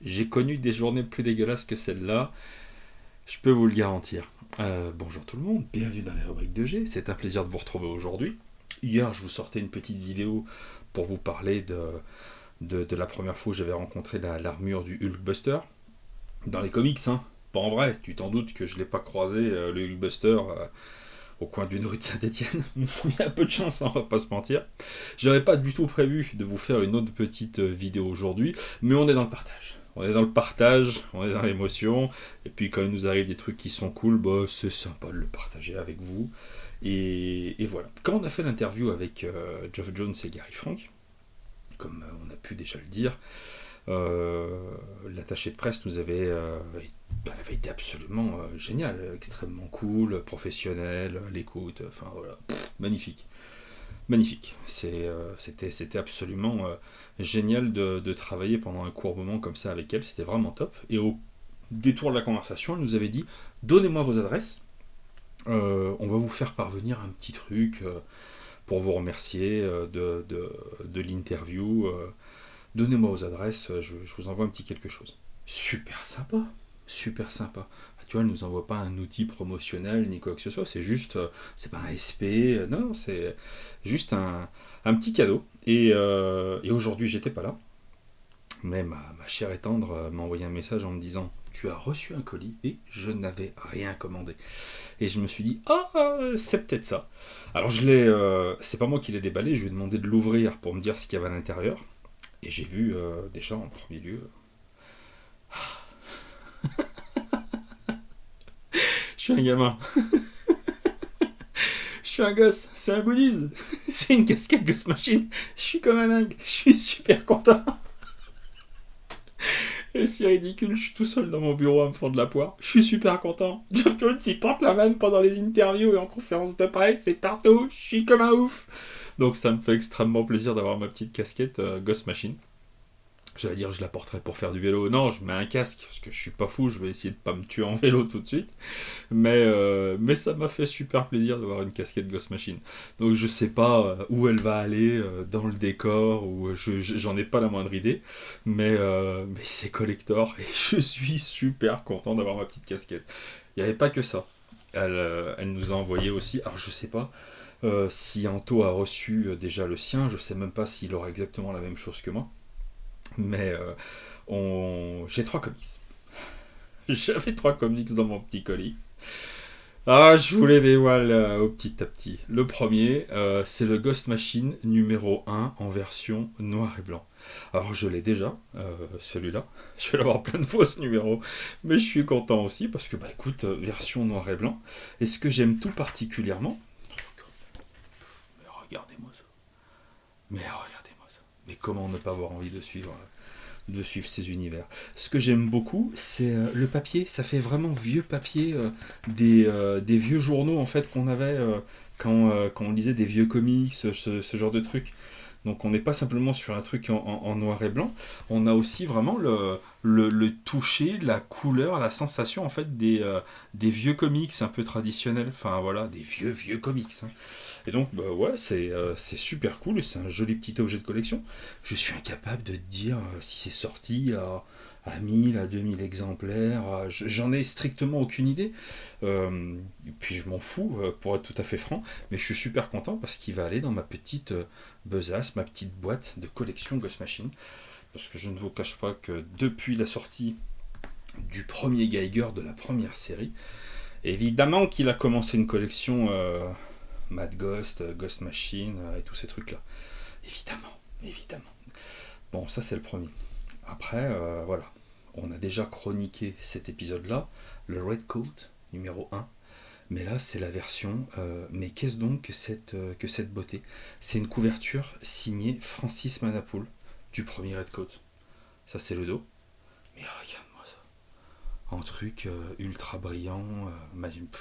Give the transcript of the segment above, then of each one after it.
J'ai connu des journées plus dégueulasses que celle-là, je peux vous le garantir. Bonjour tout le monde, bienvenue dans les rubriques de G, c'est un plaisir de vous retrouver aujourd'hui. Hier, je vous sortais une petite vidéo pour vous parler de la première fois où j'avais rencontré l'armure du Hulkbuster. Dans les comics, hein, pas en vrai, tu t'en doutes que je ne l'ai pas croisé, le Hulkbuster, au coin d'une rue de Saint-Étienne. Il y a peu de chance, hein, on va pas se mentir. J'avais pas du tout prévu de vous faire une autre petite vidéo aujourd'hui, mais on est dans le partage. On est dans le partage, on est dans l'émotion, et puis quand il nous arrive des trucs qui sont cool, bah, c'est sympa de le partager avec vous. Et voilà. Quand on a fait l'interview avec Geoff Jones et Gary Frank, comme on a pu déjà le dire, l'attaché de presse nous avait, elle avait été absolument géniale, extrêmement cool, professionnelle, l'écoute, enfin voilà, magnifique. Magnifique. C'était absolument génial de travailler pendant un court moment comme ça avec elle, c'était vraiment top. Et au détour de la conversation, elle nous avait dit donnez-moi vos adresses, on va vous faire parvenir un petit truc pour vous remercier de l'interview. Donnez-moi vos adresses, je vous envoie un petit quelque chose. Super sympa, super sympa. Tu vois, elle ne nous envoie pas un outil promotionnel ni quoi que ce soit, c'est juste, c'est pas un SP, non, c'est juste un petit cadeau. Et aujourd'hui, j'étais pas là, mais ma chère et tendre m'a envoyé un message en me disant tu as reçu un colis et je n'avais rien commandé. Et je me suis dit ah, c'est peut-être ça. Alors c'est pas moi qui l'ai déballé, je lui ai demandé de l'ouvrir pour me dire ce qu'il y avait à l'intérieur. Et j'ai vu déjà en premier lieu. Je suis un gamin, je suis un gosse, c'est un goodies, c'est une casquette Ghost Machine, je suis comme un dingue, je suis super content. Et c'est ridicule, je suis tout seul dans mon bureau à me fendre de la poire, je suis super content. Geoff Jones il porte la même pendant les interviews et en conférence de presse et partout, je suis comme un ouf. Donc ça me fait extrêmement plaisir d'avoir ma petite casquette Ghost Machine. J'allais dire je la porterai pour faire du vélo. Non, je mets un casque parce que je suis pas fou, je vais essayer de pas me tuer en vélo tout de suite. Mais ça m'a fait super plaisir d'avoir une casquette Ghost Machine. Donc je sais pas où elle va aller dans le décor, ou j'en ai pas la moindre idée. Mais c'est collector et je suis super content d'avoir ma petite casquette. Il n'y avait pas que ça. Elle nous a envoyé aussi, alors je sais pas si Anto a reçu déjà le sien, je sais même pas s'il aura exactement la même chose que moi. Mais j'ai 3 comics. J'avais 3 comics dans mon petit colis. Ah, je vous les dévoile au petit à petit. Le premier, c'est le Ghost Machine numéro 1 en version noir et blanc. Alors je l'ai déjà, celui-là. Je vais l'avoir plein de fois ce numéro. Mais je suis content aussi parce que, bah écoute, version noir et blanc. Et ce que j'aime tout particulièrement... Mais regardez-moi ça. Mais regardez-moi ça. Mais comment ne pas avoir envie de suivre ces univers. Ce que j'aime beaucoup, c'est le papier. Ça fait vraiment vieux papier des vieux journaux en fait qu'on avait quand on lisait des vieux comics, ce genre de trucs. Donc on n'est pas simplement sur un truc en noir et blanc, on a aussi vraiment le toucher, la couleur, la sensation en fait des vieux comics un peu traditionnels, enfin voilà, des vieux comics. Hein. Et donc bah ouais, c'est super cool, et c'est un joli petit objet de collection. Je suis incapable de te dire si c'est sorti à 1000, à 2000 exemplaires, j'en ai strictement aucune idée. Et puis je m'en fous, pour être tout à fait franc, mais je suis super content parce qu'il va aller dans ma petite besace, ma petite boîte de collection Ghost Machine. Parce que je ne vous cache pas que depuis la sortie du premier Geiger de la première série, évidemment qu'il a commencé une collection Mad Ghost, Ghost Machine et tous ces trucs-là. Évidemment, évidemment. Bon, ça c'est le premier. Après, voilà. On a déjà chroniqué cet épisode-là, le Red Coat, numéro 1. Mais là, c'est la version. Mais qu'est-ce donc que cette beauté? C'est une couverture signée Francis Manapoul, du premier Red Coat. Ça, c'est le dos. Mais regarde-moi ça. Un truc ultra brillant,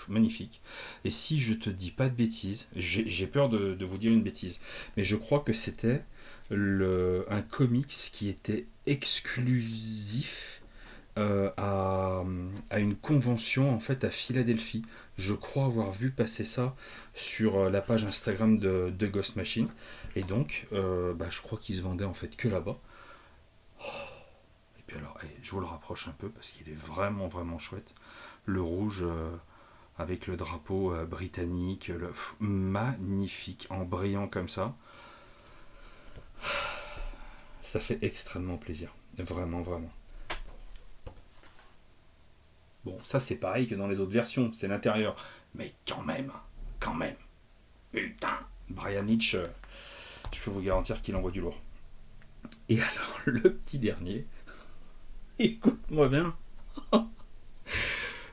magnifique. Et si je te dis pas de bêtises, j'ai peur de vous dire une bêtise, mais je crois que c'était un comics qui était exclusif à une convention en fait à Philadelphie. Je crois avoir vu passer ça sur la page Instagram de Ghost Machine. Et donc, je crois qu'ils se vendaient en fait que là-bas. Et puis puis alors, je vous le rapproche un peu parce qu'il est vraiment vraiment chouette. Le rouge avec le drapeau britannique, magnifique, en brillant comme ça. Ça fait extrêmement plaisir. Vraiment, vraiment. Bon, ça c'est pareil que dans les autres versions, c'est l'intérieur. Mais quand même, putain, Brian Hitch, je peux vous garantir qu'il envoie du lourd. Et alors, le petit dernier, écoute-moi bien.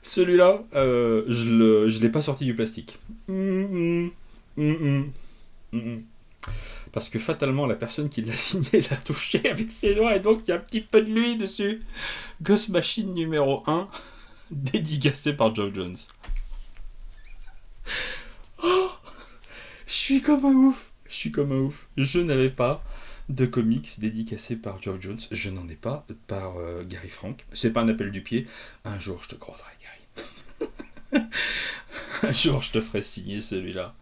Celui-là, je l'ai pas sorti du plastique. Parce que fatalement, la personne qui l'a signé l'a touché avec ses doigts, et donc il y a un petit peu de lui dessus. Ghost Machine numéro 1, dédicacé par Geoff Johns. Oh, je suis comme un ouf. Je n'avais pas de comics dédicacés par Geoff Johns. Je n'en ai pas par Gary Frank. C'est pas un appel du pied. Un jour, je te croiserai, Gary. Un jour, je te ferai signer celui-là.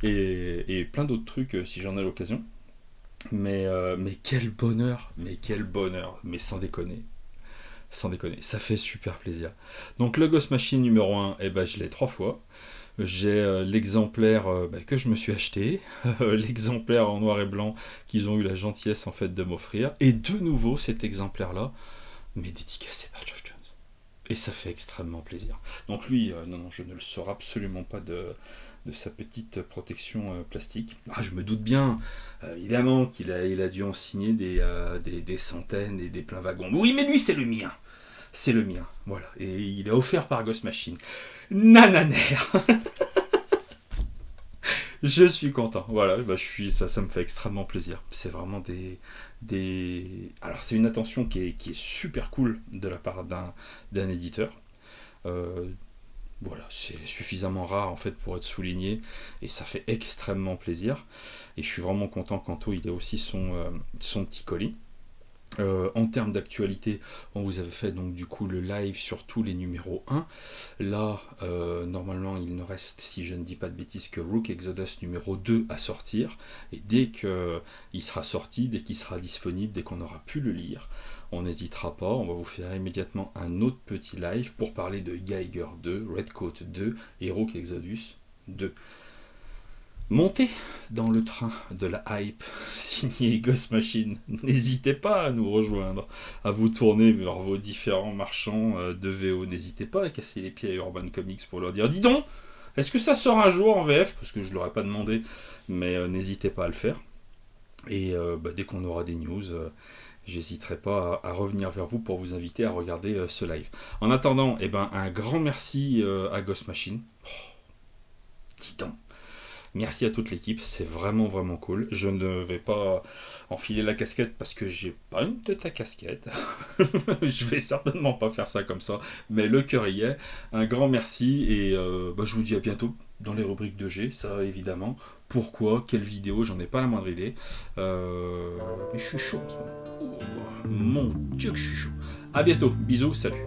Et plein d'autres trucs si j'en ai l'occasion. Mais quel bonheur. Mais sans déconner. Ça fait super plaisir. Donc le Ghost Machine numéro 1, je l'ai 3 fois. J'ai l'exemplaire que je me suis acheté, l'exemplaire en noir et blanc qu'ils ont eu la gentillesse en fait de m'offrir, et de nouveau cet exemplaire-là, mais dédicacé par Geoff Johns. Et ça fait extrêmement plaisir. Donc lui, non, je ne le sors absolument pas de sa petite protection plastique. Je me doute bien, évidemment, qu'il a dû en signer des centaines et des pleins wagons. Oui, mais lui, c'est le mien. Voilà. Et il est offert par Ghost Machine. Nananère. Je suis content. Voilà, ça me fait extrêmement plaisir. C'est vraiment Alors, c'est une attention qui est super cool de la part d'un éditeur. Voilà, c'est suffisamment rare en fait pour être souligné et ça fait extrêmement plaisir. Et je suis vraiment content qu'Anto il ait aussi son petit colis. En termes d'actualité, on vous avait fait donc du coup le live sur tous les numéros 1. Là, normalement, il ne reste, si je ne dis pas de bêtises, que Rook Exodus numéro 2 à sortir. Et dès qu'il sera sorti, dès qu'il sera disponible, dès qu'on aura pu le lire, on n'hésitera pas, on va vous faire immédiatement un autre petit live pour parler de Geiger 2, Redcoat 2 et Rook Exodus 2. Montez dans le train de la hype signé Ghost Machine. N'hésitez pas à nous rejoindre, à vous tourner vers vos différents marchands de VO. N'hésitez pas à casser les pieds à Urban Comics pour leur dire « Dis donc, est-ce que ça sort un jour en VF ?» Parce que je ne leur ai pas demandé, mais n'hésitez pas à le faire. Et dès qu'on aura des news, j'hésiterai pas à revenir vers vous pour vous inviter à regarder ce live. En attendant, un grand merci à Ghost Machine. Dis donc. Merci à toute l'équipe, c'est vraiment vraiment cool. Je ne vais pas enfiler la casquette parce que j'ai pas une tête à casquette. Je vais certainement pas faire ça comme ça, mais le cœur y est. Un grand merci et je vous dis à bientôt dans les rubriques de G, ça évidemment. Pourquoi, quelle vidéo, j'en ai pas la moindre idée. Mais je suis chaud en ce moment. Oh, mon Dieu que je suis chaud. À bientôt, bisous, salut.